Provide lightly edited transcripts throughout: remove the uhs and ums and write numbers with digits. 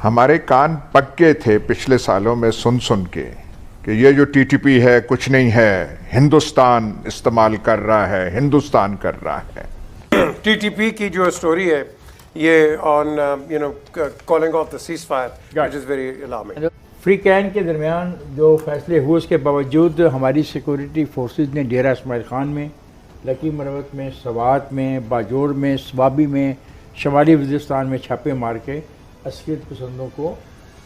ہمارے کان پکے تھے پچھلے سالوں میں سن سن کے کہ یہ جو ٹی ٹی پی ہے کچھ نہیں ہے، ہندوستان استعمال کر رہا ہے، ہندوستان کر رہا ہے۔ ٹی ٹی پی کی جو سٹوری ہے یہ on calling of the ceasefire which is very alarming. فریقین کے درمیان جو فیصلے ہوئے اس کے باوجود ہماری سیکورٹی فورسز نے ڈیرہ اسماعیل خان میں، لکی مروت میں، سوات میں، باجوڑ میں، سوابی میں، شمالی وزیرستان میں چھاپے مار کے عسکریت پسندوں کو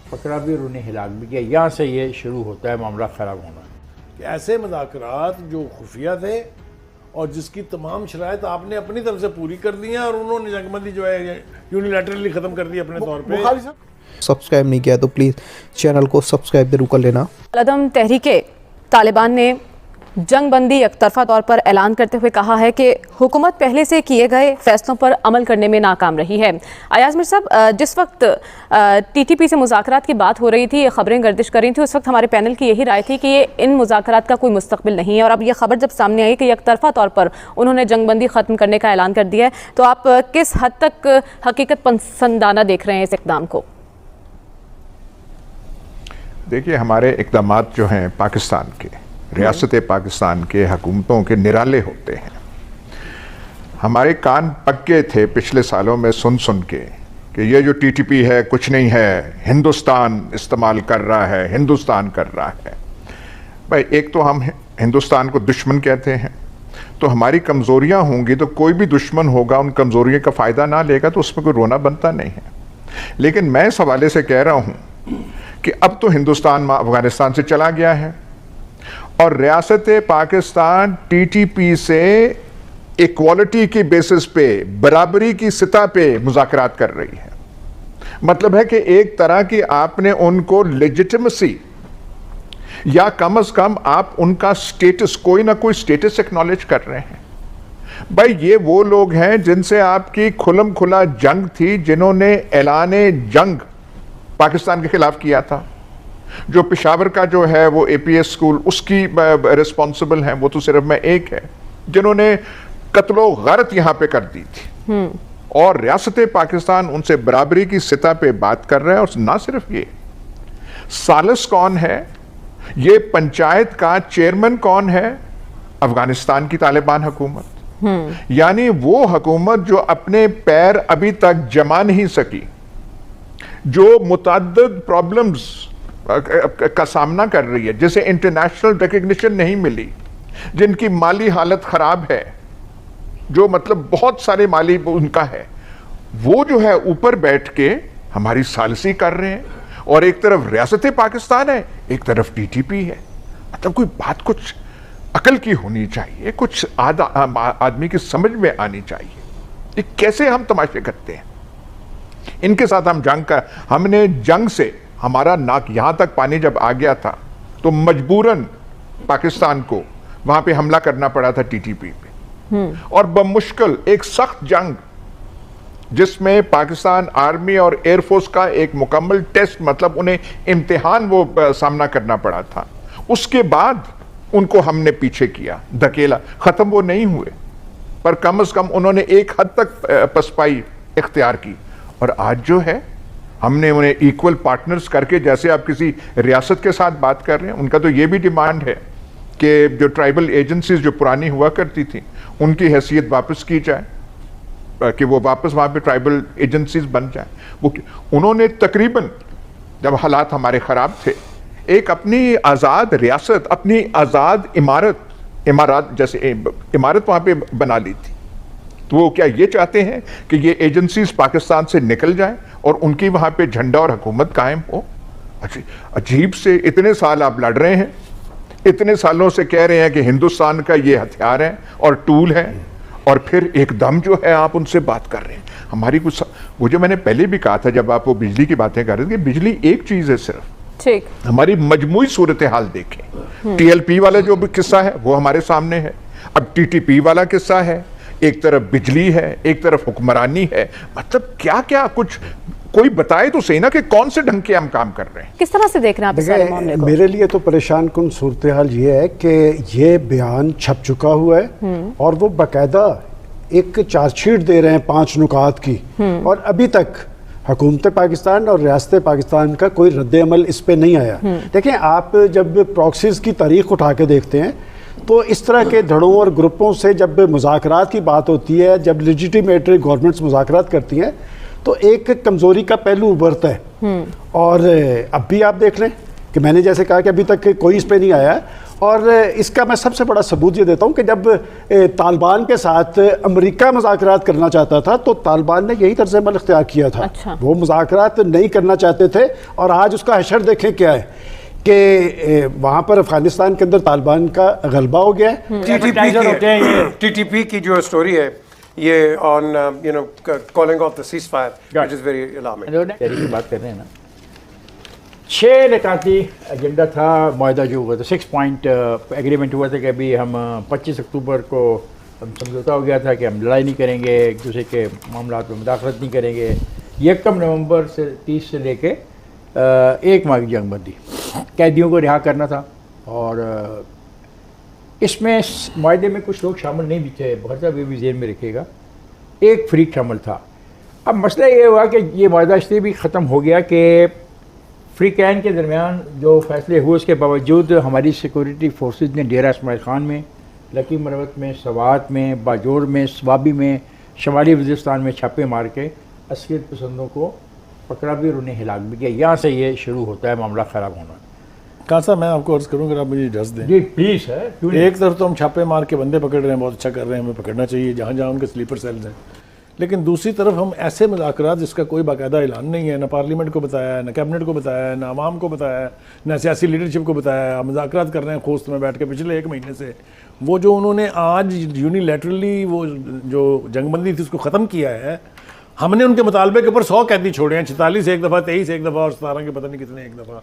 پکڑا بھی اور انہیں ہلاک بھی کیا۔ یہاں سے یہ شروع ہوتا ہے معاملہ خراب ہونا کہ ایسے مذاکرات جو خفیہ تھے اور جس کی تمام شرائط آپ نے اپنی طرف سے پوری کر دی ہیں اور انہوں نے جنگ بندی جو ہے یونیلیٹرلی ختم کر دی اپنے طور پہ۔ سبسکرائب نہیں کیا تو پلیز چینل کو سبسکرائب ضرور کر لینا۔ عدم تحریک طالبان نے جنگ بندی یک طرفہ طور پر اعلان کرتے ہوئے کہا ہے کہ حکومت پہلے سے کیے گئے فیصلوں پر عمل کرنے میں ناکام رہی ہے۔ ایاز میر صاحب، جس وقت ٹی ٹی پی سے مذاکرات کی بات ہو رہی تھی، یہ خبریں گردش کر رہی تھیں، اس وقت ہمارے پینل کی یہی رائے تھی کہ یہ ان مذاکرات کا کوئی مستقبل نہیں ہے، اور اب یہ خبر جب سامنے آئی کہ یک طرفہ طور پر انہوں نے جنگ بندی ختم کرنے کا اعلان کر دیا ہے، تو آپ کس حد تک حقیقت پسندانہ دیکھ رہے ہیں اس اقدام کو؟ دیکھیے، ہمارے اقدامات جو ہیں پاکستان کے، ریاست پاکستان کے حکومتوں کے نرالے ہوتے ہیں۔ ہمارے کان پکے تھے پچھلے سالوں میں سن سن کے کہ یہ جو ٹی ٹی پی ہے کچھ نہیں ہے، ہندوستان استعمال کر رہا ہے، ہندوستان کر رہا ہے۔ بھائی، ایک تو ہم ہندوستان کو دشمن کہتے ہیں، تو ہماری کمزوریاں ہوں گی تو کوئی بھی دشمن ہوگا ان کمزوریوں کا فائدہ نہ لے گا تو اس میں کوئی رونا بنتا نہیں ہے۔ لیکن میں اس حوالے سے کہہ رہا ہوں کہ اب تو ہندوستان افغانستان سے چلا گیا ہے اور ریاست پاکستان ٹی ٹی پی سے ایکوالٹی کی بیسس پہ، برابری کی سطح پہ مذاکرات کر رہی ہے۔ مطلب ہے کہ ایک طرح کی آپ نے ان کو لیجٹیمیسی یا کم از کم آپ ان کا سٹیٹس، کوئی نہ کوئی سٹیٹس ایکنالج کر رہے ہیں۔ بھائی، یہ وہ لوگ ہیں جن سے آپ کی کھلم کھلا جنگ تھی، جنہوں نے اعلان جنگ پاکستان کے خلاف کیا تھا۔ جو پشاور کا جو ہے وہ اے پی ایس اسکول، اس کی ریسپانسبل ہیں، وہ تو صرف میں ایک ہے، جنہوں نے قتل و غارت یہاں پہ کر دی تھی۔ اور ریاست پاکستان ان سے برابری کی سطح پہ بات کر رہے ہیں۔ اور نہ صرف یہ، سالس کون ہے، یہ پنچایت کا چیئرمین کون ہے، افغانستان کی طالبان حکومت، یعنی وہ حکومت جو اپنے پیر ابھی تک جما نہیں سکی، جو متعدد پرابلمز کا سامنا کر رہی ہے، جسے انٹرنیشنل ریکگنیشن نہیں ملی، جن کی مالی حالت خراب ہے، جو مطلب بہت سارے مالی ان کا ہے، وہ جو ہے اوپر بیٹھ کے ہماری ثالثی کر رہے ہیں۔ اور ایک طرف ریاست پاکستان ہے، ایک طرف ٹی ٹی پی ہے۔ مطلب کوئی بات کچھ عقل کی ہونی چاہیے، کچھ آدمی کی سمجھ میں آنی چاہیے۔ یہ کیسے ہم تماشے کرتے ہیں؟ ان کے ساتھ ہم نے جنگ سے ہمارا ناک یہاں تک پانی جب آ گیا تھا تو مجبوراً پاکستان کو وہاں پہ حملہ کرنا پڑا تھا ٹی ٹی پی پہ، اور بمشکل ایک سخت جنگ جس میں پاکستان آرمی اور ایئر فورس کا ایک مکمل ٹیسٹ، مطلب انہیں امتحان وہ سامنا کرنا پڑا تھا۔ اس کے بعد ان کو ہم نے پیچھے کیا، دھکیلا، ختم وہ نہیں ہوئے، پر کم از کم انہوں نے ایک حد تک پسپائی اختیار کی۔ اور آج جو ہے ہم نے انہیں ایکول پارٹنرز کر کے، جیسے آپ کسی ریاست کے ساتھ بات کر رہے ہیں، ان کا تو یہ بھی ڈیمانڈ ہے کہ جو ٹرائبل ایجنسیز جو پرانی ہوا کرتی تھیں ان کی حیثیت واپس کی جائے، کہ وہ واپس وہاں پہ ٹرائبل ایجنسیز بن جائیں۔ انہوں نے تقریباً، جب حالات ہمارے خراب تھے، ایک اپنی آزاد ریاست، اپنی آزاد امارات جیسے عمارت وہاں پہ بنا لی تھی۔ تو وہ کیا یہ چاہتے ہیں کہ یہ ایجنسیز پاکستان سے نکل جائیں اور ان کی وہاں پہ جھنڈا اور حکومت قائم ہو؟ عجیب سے اتنے سال آپ لڑ رہے ہیں، اتنے سالوں سے کہہ رہے ہیں کہ ہندوستان کا یہ ہتھیار ہے اور ٹول ہے، اور پھر ایک دم جو ہے آپ ان سے بات کر رہے ہیں۔ ہماری کچھ، وہ جو میں نے پہلے بھی کہا تھا جب آپ وہ بجلی کی باتیں کر رہے تھے، کہ بجلی ایک چیز ہے صرف، ہماری مجموعی صورتحال دیکھیں۔ ٹی ایل پی والا جو بھی قصہ ہے وہ ہمارے سامنے ہے، اب ٹی ٹی پی والا قصہ ہے، ایک طرف بجلی ہے، ایک طرف حکمرانی ہے۔ مطلب کیا کیا کچھ کوئی بتائے تو صحیح نا کہ کون سے ڈھنگ کے ہم کام کر رہے ہیں۔ کس طرح سے دیکھ رہے ہیں آپ اس سارے معاملے کو؟ میرے لیے تو پریشان کن صورتحال یہ ہے کہ یہ بیان چھپ چکا ہوا ہے اور وہ باقاعدہ ایک چارج شیٹ دے رہے ہیں 5 نکات کی، اور ابھی تک حکومت پاکستان اور ریاست پاکستان کا کوئی رد عمل اس پہ نہیں آیا. دیکھیں آپ جب پراکسیز کی تاریخ اٹھا کے دیکھتے ہیں تو اس طرح کے دھڑوں اور گروپوں سے جب مذاکرات کی بات ہوتی ہے, جب لیجیٹیمیٹ گورنمنٹس مذاکرات کرتی ہیں تو ایک کمزوری کا پہلو ابھرتا ہے. اور اب بھی آپ دیکھ لیں کہ میں نے جیسے کہا کہ ابھی تک کوئی اس پہ نہیں آیا, اور اس کا میں سب سے بڑا ثبوت یہ دیتا ہوں کہ جب طالبان کے ساتھ امریکہ مذاکرات کرنا چاہتا تھا تو طالبان نے یہی طرز عمل اختیار کیا تھا. وہ مذاکرات نہیں کرنا چاہتے تھے, اور آج اس کا حشر دیکھیں کیا ہے کہ وہاں پر افغانستان کے اندر طالبان کا غلبہ ہو گیا ہے. ٹی ٹی پی کی جو اسٹوری ہے یہ on calling of the ceasefire which is very alarming. کی بات کر رہے ہیں نا, 6 نکاتی ایجنڈا تھا معاہدہ جو ہوا تھا, 6 پوائنٹ ایگریمنٹ ہوا تھا کہ ابھی ہم 25 اکتوبر کو ہم سمجھوتا ہو گیا تھا کہ ہم لڑائی نہیں کریں گے, ایک دوسرے کے معاملات میں مداخلت نہیں کریں گے. 1 نومبر سے 30 سے لے کے 1 ماہ کی جنگ بندی, قیدیوں کو رہا کرنا تھا. اور اس میں معاہدے میں کچھ لوگ شامل نہیں بھی تھے, بہت سا بھی ذہن میں رکھے گا, ایک فریق شامل تھا. اب مسئلہ یہ ہوا کہ یہ معاہدہ اس لیے بھی ختم ہو گیا کہ فریقین کے درمیان جو فیصلے ہوئے اس کے باوجود ہماری سیکورٹی فورسز نے ڈیرہ اسماعیل خان میں, لکی مروت میں, سوات میں, باجوڑ میں, سوابی میں, شمالی وزیرستان میں چھاپے مار کے عسکریت پسندوں کو پکڑا بھی اور انہیں ہلاک بھی کیا. یہاں سے یہ شروع ہوتا ہے معاملہ خراب ہونا. کہاں صاحب میں آپ کو عرض کروں گا, آپ مجھے اجازت دیں. جی پلیز ہے. ایک طرف تو ہم چھاپے مار کے بندے پکڑ رہے ہیں, بہت اچھا کر رہے ہیں, ہمیں پکڑنا چاہیے جہاں جہاں ان کے سلیپر سیلز ہیں. لیکن دوسری طرف ہم ایسے مذاکرات جس کا کوئی باقاعدہ اعلان نہیں ہے, نہ پارلیمنٹ کو بتایا ہے, نہ کیبنٹ کو بتایا ہے, نہ عوام کو بتایا ہے, نہ سیاسی لیڈرشپ کو بتایا ہے, ہم مذاکرات کر رہے ہیں خوست میں بیٹھ کے پچھلے 1 مہینے سے. وہ جو انہوں نے آج یونیلیٹرلی وہ جو جنگ بندی تھی اس کو ختم کیا ہے, ہم نے ان کے مطالبے کے اوپر 100 قیدی چھوڑے ہیں, 46 ایک دفعہ, 23 ایک دفعہ, اور 17 کے پتہ نہیں کتنے ایک دفعہ.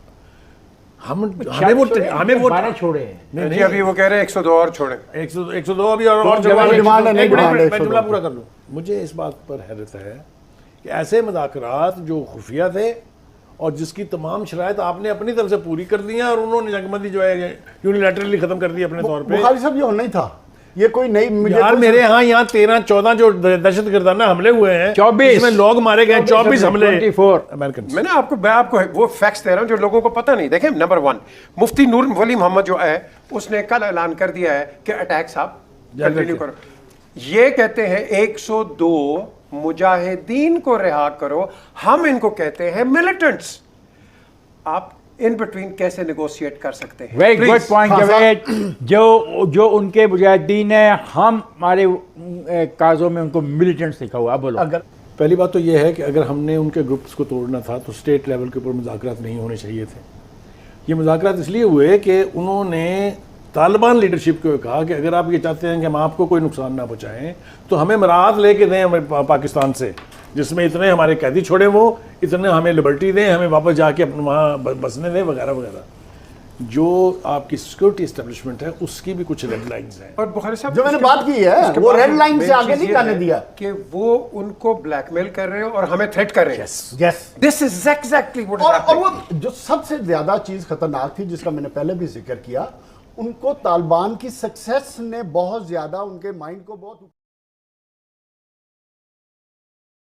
ہمیں وہ چھوڑے ہیں. جی ابھی وہ کہہ رہے ہیں 102 اور چھوڑیں, 102 ابھی اور جملہ پورا کر لوں. مجھے اس بات پر حیرت ہے کہ ایسے مذاکرات جو خفیہ تھے اور جس کی تمام شرائط آپ نے اپنی طرف سے پوری کر دی ہیں, اور انہوں نے جنگ بندی جو ہے یونیلیٹرلی ختم کر دی اپنے طور پہ. بخاری صاحب یہ ہونا ہی تھا, یہ کوئی نئی یار میرے ہاں یہاں 13-14 جو دہشت گردانہ حملے ہوئے ہیں, 24 اس میں لوگ مارے گئے, 24 حملے امریکن. میں آپ کو وہ فیکٹس دے رہا ہوں جو لوگوں کو پتہ نہیں. دیکھیں نمبر 1 مفتی نور ولی محمد جو ہے اس نے کل اعلان کر دیا ہے کہ اٹیک صاحب کنٹینیو کرو. یہ کہتے ہیں 102 مجاہدین کو رہا کرو, ہم ان کو کہتے ہیں ملیٹنٹس. آپ ان بٹوین کیسے نیگوشیٹ کر سکتے ہیں؟ Very good point Javed. جو ان کے مجاہدین ہیں, ہم ہمارے کازوں میں ان کو ملیٹنٹس لکھا ہوا. بولو. پہلی بات تو یہ ہے کہ اگر ہم نے ان کے گروپس کو توڑنا تھا تو اسٹیٹ لیول کے اوپر مذاکرات نہیں ہونے چاہیے تھے. یہ مذاکرات اس لیے ہوئے کہ انہوں نے طالبان لیڈرشپ کو کہا کہ اگر آپ یہ چاہتے ہیں کہ ہم آپ کو کوئی نقصان نہ پہنچائیں تو ہمیں مراعات لے کے دیں ہمیں پاکستان سے, جس میں اتنے ہمارے قیدی چھوڑیں, وہ اتنے ہمیں لبرٹی دیں, ہمیں واپس جا کے وہاں بسنے دیں وغیرہ وغیرہ. جو آپ کی سیکورٹی اسٹیبلشمنٹ ہے اس کی بھی کچھ ریڈ لائنز ہیں. اور بخاری صاحب جو میں نے بات کی ہے وہ ریڈ لائن سے آگے نہیں جانے دیا کہ وہ ان کو بلیک میل کر رہے ہیں اور ہمیں تھریٹ کر رہے ہیں. یس, دس از ایگزیکٹلی واٹ از اور وہ جو سب سے زیادہ چیز خطرناک تھی جس کا میں نے پہلے بھی ذکر کیا, ان کو طالبان کی سکسیس نے بہت زیادہ ان کے مائنڈ کو بہت